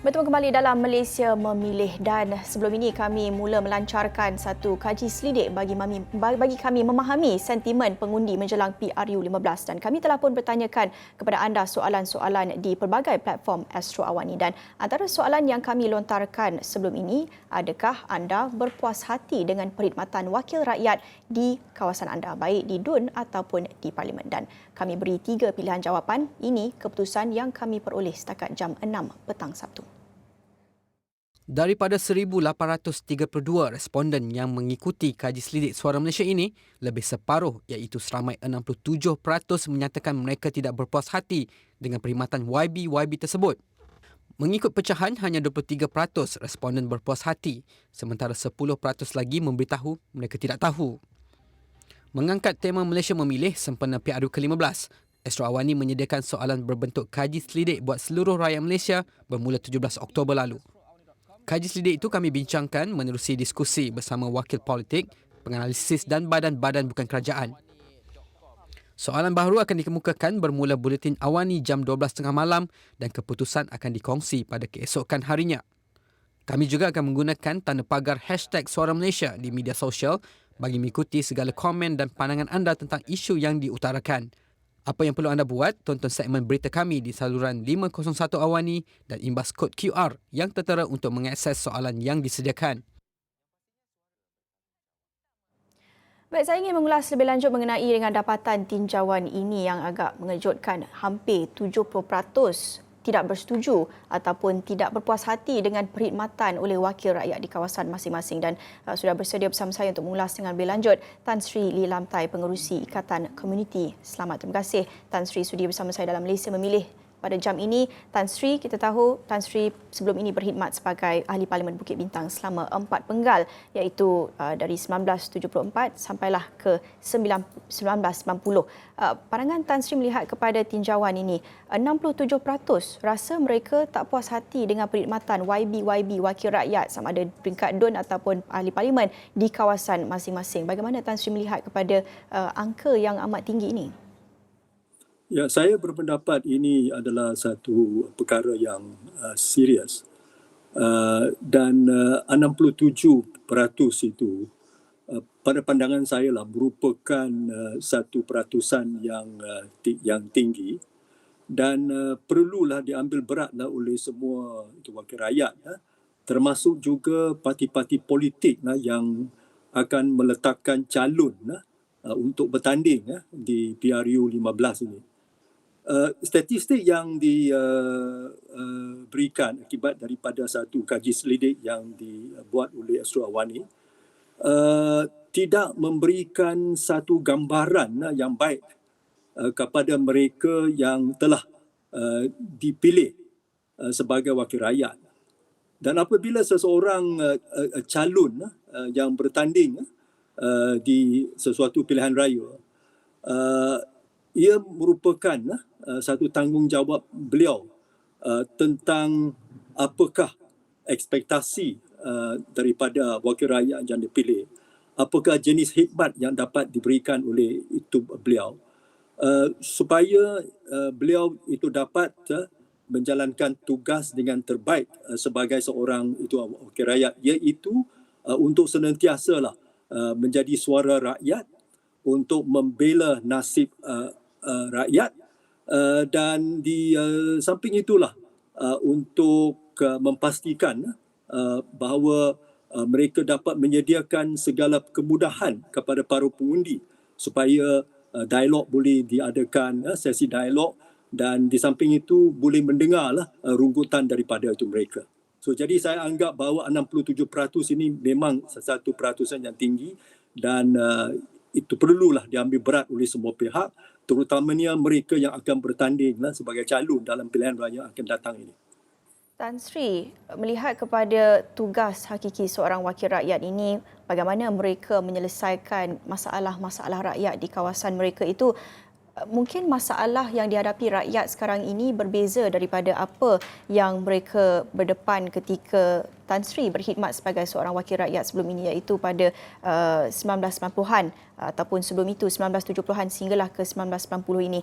Bertemu kembali dalam Malaysia Memilih, dan sebelum ini kami mula melancarkan satu kaji selidik bagi kami memahami sentimen pengundi menjelang PRU15, dan kami telah pun bertanyakan kepada anda soalan-soalan di pelbagai platform Astro Awani, dan antara soalan yang kami lontarkan sebelum ini, adakah anda berpuas hati dengan perkhidmatan wakil rakyat di kawasan anda, baik di DUN ataupun di Parlimen? Dan kami beri 3 pilihan jawapan. Ini keputusan yang kami peroleh setakat jam 6 petang Sabtu. Daripada 1,832 responden yang mengikuti kaji selidik Suara Malaysia ini, lebih separuh iaitu seramai 67% menyatakan mereka tidak berpuas hati dengan perkhidmatan YB tersebut. Mengikut pecahan, hanya 23% responden berpuas hati, sementara 10% lagi memberitahu mereka tidak tahu. Mengangkat tema Malaysia Memilih sempena PRU ke-15, Astro Awani menyediakan soalan berbentuk kaji selidik buat seluruh rakyat Malaysia bermula 17 Oktober lalu. Kaji selidik itu kami bincangkan menerusi diskusi bersama wakil politik, penganalisis dan badan-badan bukan kerajaan. Soalan baru akan dikemukakan bermula buletin Awani jam 12.30 malam dan keputusan akan dikongsi pada keesokan harinya. Kami juga akan menggunakan tanda pagar #Suara Malaysia di media sosial bagi mengikuti segala komen dan pandangan anda tentang isu yang diutarakan. Apa yang perlu anda buat, tonton segmen berita kami di saluran 501 Awani dan imbas kod QR yang tertera untuk mengakses soalan yang disediakan. Baik, saya ingin mengulas lebih lanjut mengenai dengan dapatan tinjauan ini yang agak mengejutkan. Hampir 70% tidak bersetuju ataupun tidak berpuas hati dengan perkhidmatan oleh wakil rakyat di kawasan masing-masing, dan sudah bersedia bersama saya untuk mengulas dengan lebih lanjut Tan Sri Lee Lamtai, Pengerusi Ikatan Komuniti. Selamat, terima kasih Tan Sri sudi bersama saya dalam Malaysia Memilih pada jam ini. Tan Sri, kita tahu Tan Sri sebelum ini berkhidmat sebagai Ahli Parlimen Bukit Bintang selama 4 penggal, iaitu dari 1974 sampailah ke 1990. Pandangan Tan Sri melihat kepada tinjauan ini, 67% rasa mereka tak puas hati dengan perkhidmatan YB wakil rakyat sama ada peringkat DUN ataupun Ahli Parlimen di kawasan masing-masing. Bagaimana Tan Sri melihat kepada angka yang amat tinggi ini? Ya, saya berpendapat ini adalah satu perkara yang serius, dan 67% itu pada pandangan saya lah merupakan satu peratusan yang tinggi, dan perlulah diambil beratlah oleh semua wakil rakyat, termasuk juga parti-parti politik yang akan meletakkan calon untuk bertanding di PRU 15 ini. Statistik yang diberikan akibat daripada satu kaji selidik yang dibuat oleh Astro Awani tidak memberikan satu gambaran yang baik kepada mereka yang telah dipilih sebagai wakil rakyat. Dan apabila seseorang calon yang bertanding di sesuatu pilihan raya, ia merupakan satu tanggungjawab beliau tentang apakah ekspektasi daripada wakil rakyat yang dipilih, apakah jenis khidmat yang dapat diberikan oleh itu beliau, supaya beliau itu dapat menjalankan tugas dengan terbaik sebagai seorang itu wakil rakyat, iaitu untuk senantiasalah menjadi suara rakyat untuk membela nasib rakyat, dan di samping itulah untuk memastikan bahawa mereka dapat menyediakan segala kemudahan kepada para pengundi supaya dialog boleh diadakan, sesi dialog, dan di samping itu boleh mendengarlah rungutan daripada itu mereka. So, jadi saya anggap bahawa 67% ini memang satu peratusan yang tinggi, dan itu perlulah diambil berat oleh semua pihak, terutamanya mereka yang akan bertanding sebagai calon dalam pilihan raya akan datang ini. Tan Sri, melihat kepada tugas hakiki seorang wakil rakyat ini, bagaimana mereka menyelesaikan masalah-masalah rakyat di kawasan mereka itu, mungkin masalah yang dihadapi rakyat sekarang ini berbeza daripada apa yang mereka berdepan ketika Tan Sri berkhidmat sebagai seorang wakil rakyat sebelum ini, iaitu pada 1990-an ataupun sebelum itu 1970-an sehinggalah ke 1990 ini.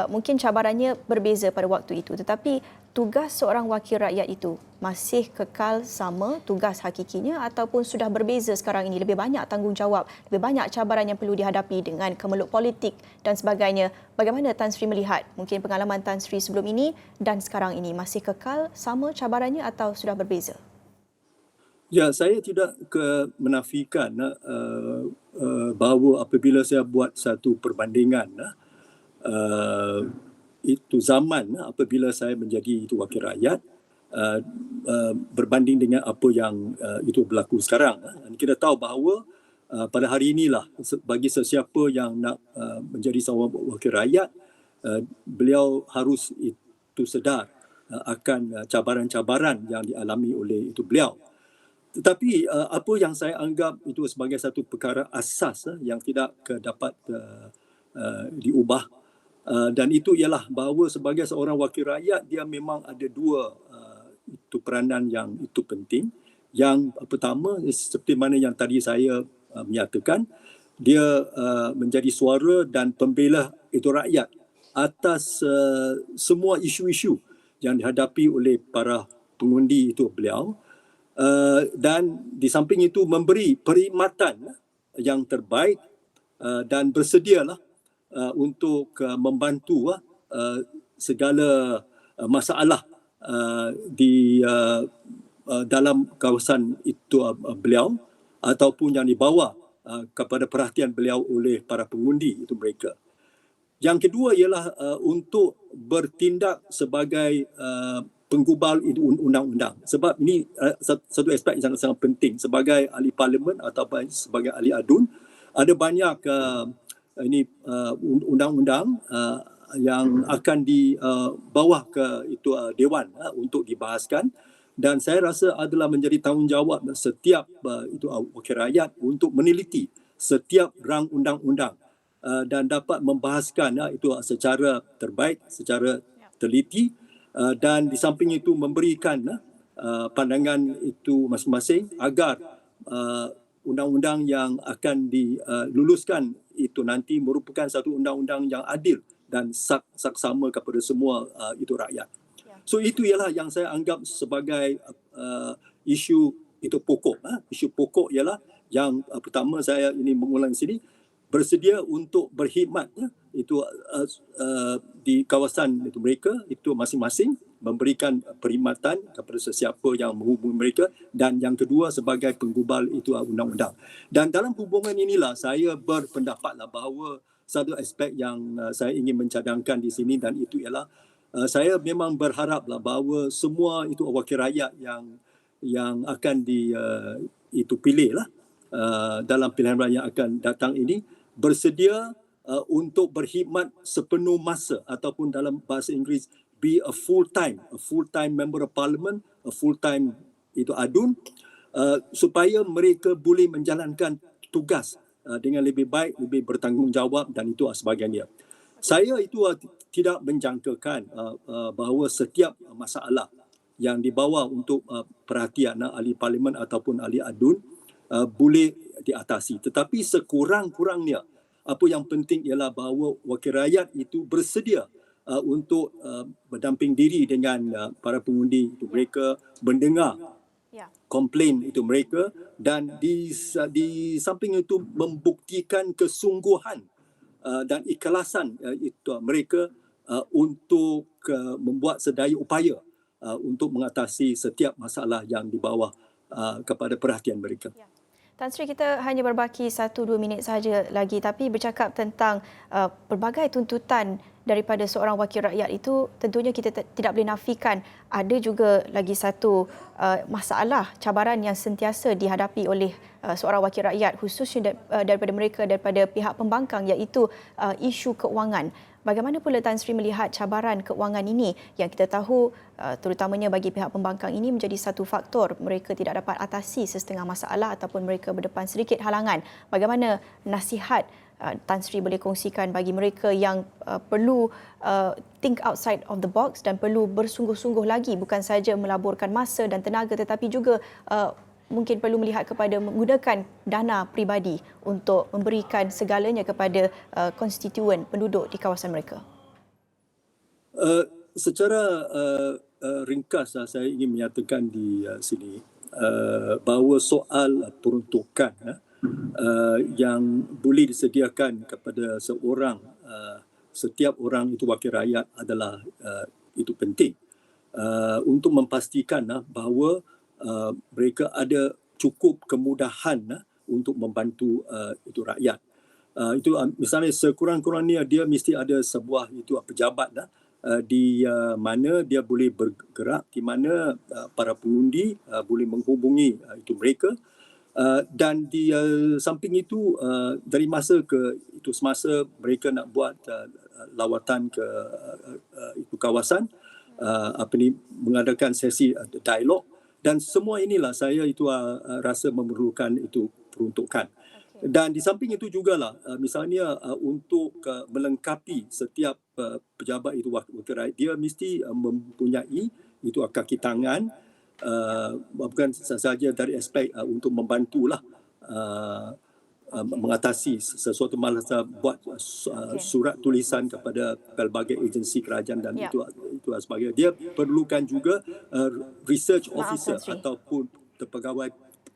Mungkin cabarannya berbeza pada waktu itu, tetapi tugas seorang wakil rakyat itu masih kekal sama tugas hakikinya ataupun sudah berbeza sekarang ini, lebih banyak tanggungjawab, lebih banyak cabaran yang perlu dihadapi dengan kemeluk politik dan sebagainya. Bagaimana Tan Sri melihat mungkin pengalaman Tan Sri sebelum ini dan sekarang ini, masih kekal sama cabarannya atau sudah berbeza? Ya, saya tidak menafikan bahawa apabila saya buat satu perbandingan, itu zaman apabila saya menjadi itu wakil rakyat berbanding dengan apa yang itu berlaku sekarang. Kita tahu bahawa pada hari inilah bagi sesiapa yang nak menjadi seorang wakil rakyat, beliau harus itu sedar akan cabaran-cabaran yang dialami oleh itu beliau. Tetapi apa yang saya anggap itu sebagai satu perkara asas yang tidak dapat diubah, dan itu ialah bahawa sebagai seorang wakil rakyat dia memang ada dua itu peranan yang itu penting. Yang pertama seperti mana yang tadi saya menyatakan, dia menjadi suara dan pembela itu rakyat atas semua isu-isu yang dihadapi oleh para pengundi itu beliau. Dan di samping itu memberi perkhidmatan yang terbaik dan bersedialah untuk membantu segala masalah di dalam kawasan itu beliau ataupun yang dibawa kepada perhatian beliau oleh para pengundi itu mereka. Yang kedua ialah untuk bertindak sebagai penggubal undang-undang. Sebab ini satu aspek yang sangat-sangat penting. Sebagai ahli parlimen ataupun sebagai ahli adun, ada banyak undang-undang yang akan dibawa ke itu Dewan untuk dibahaskan, dan saya rasa adalah menjadi tanggungjawab setiap itu wakil rakyat untuk meneliti setiap rang undang-undang dan dapat membahaskan itu secara terbaik, secara teliti, dan di samping itu memberikan pandangan itu masing-masing agar undang-undang yang akan diluluskan itu nanti merupakan satu undang-undang yang adil dan saksama kepada semua itu rakyat. So itu ialah yang saya anggap sebagai isu itu pokok. Isu pokok ialah yang pertama saya ini mengulang sini, bersedia untuk berkhidmat itu di kawasan itu mereka itu masing-masing, memberikan perkhidmatan kepada sesiapa yang menghubungi mereka, dan yang kedua sebagai penggubal itu undang-undang. Dan dalam hubungan inilah saya berpendapatlah bahawa satu aspek yang saya ingin mencadangkan di sini, dan itu ialah saya memang berharaplah bahawa semua itu wakil rakyat yang akan itu pilihlah dalam pilihan raya yang akan datang ini bersedia untuk berkhidmat sepenuh masa, ataupun dalam bahasa Inggeris be a full-time member of parliament, a full-time itu adun, supaya mereka boleh menjalankan tugas dengan lebih baik, lebih bertanggungjawab dan itu sebagainya. Saya itu tidak menjangkakan bahawa setiap masalah yang dibawa untuk perhatian ahli parlimen ataupun ahli adun boleh diatasi. Tetapi sekurang-kurangnya apa yang penting ialah bahawa wakil rakyat itu bersedia untuk berdamping diri dengan para pengundi itu mereka, mendengar komplain itu mereka, dan di samping itu membuktikan kesungguhan dan ikhlasan itu mereka untuk membuat sedaya upaya untuk mengatasi setiap masalah yang dibawa kepada perhatian mereka. Tan Sri, kita hanya berbaki 1-2 minit sahaja lagi, tapi bercakap tentang pelbagai tuntutan daripada seorang wakil rakyat itu, tentunya kita tidak boleh nafikan ada juga lagi satu masalah, cabaran yang sentiasa dihadapi oleh seorang wakil rakyat, khususnya daripada mereka, daripada pihak pembangkang, iaitu isu keuangan. Bagaimana pula Tan Sri melihat cabaran keuangan ini yang kita tahu terutamanya bagi pihak pembangkang ini menjadi satu faktor mereka tidak dapat atasi sesetengah masalah ataupun mereka berdepan sedikit halangan. Bagaimana nasihat Tan Sri boleh kongsikan bagi mereka yang perlu think outside of the box dan perlu bersungguh-sungguh lagi, bukan saja melaburkan masa dan tenaga tetapi juga mungkin perlu melihat kepada menggunakan dana peribadi untuk memberikan segalanya kepada konstituen penduduk di kawasan mereka? Secara ringkas saya ingin menyatakan di sini bahawa soal peruntukan yang boleh disediakan kepada setiap orang itu wakil rakyat adalah itu penting untuk memastikan bahawa mereka ada cukup kemudahan untuk membantu itu rakyat. Itu misalnya sekurang-kurangnya dia mesti ada sebuah itu pejabat di mana dia boleh bergerak, di mana para pengundi boleh menghubungi itu mereka, dan di samping itu dari masa ke itu semasa mereka nak buat lawatan ke itu kawasan, mengadakan sesi dialog, dan semua inilah saya itu rasa memerlukan itu peruntukan. Dan di samping itu jugalah misalnya untuk melengkapi setiap pejabat itu wakil rakyat, dia mesti mempunyai itu kaki tangan, bukan sahaja dari aspek untuk membantulah mengatasi sesuatu malah buat surat tulisan kepada pelbagai agensi kerajaan dan itu sebagainya. Dia perlukan juga research officer ataupun pegawai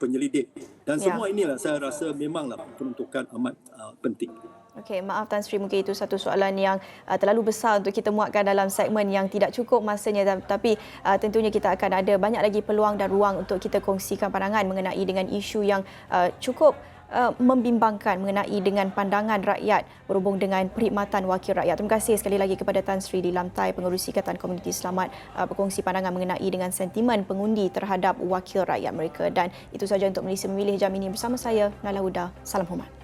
penyelidik, dan semua inilah saya rasa memanglah peruntukan amat penting. Okey, maaf Tan Sri, mungkin itu satu soalan yang terlalu besar untuk kita muatkan dalam segmen yang tidak cukup masanya, tapi tentunya kita akan ada banyak lagi peluang dan ruang untuk kita kongsikan pandangan mengenai dengan isu yang cukup membimbangkan mengenai dengan pandangan rakyat berhubung dengan perkhidmatan wakil rakyat. Terima kasih sekali lagi kepada Tan Sri di Lamtai, Pengerusi Ikatan Komuniti Selamat, berkongsi pandangan mengenai dengan sentimen pengundi terhadap wakil rakyat mereka. Dan itu sahaja untuk Malaysia Memilih jam ini bersama saya, Nala Huda. Salam hormat.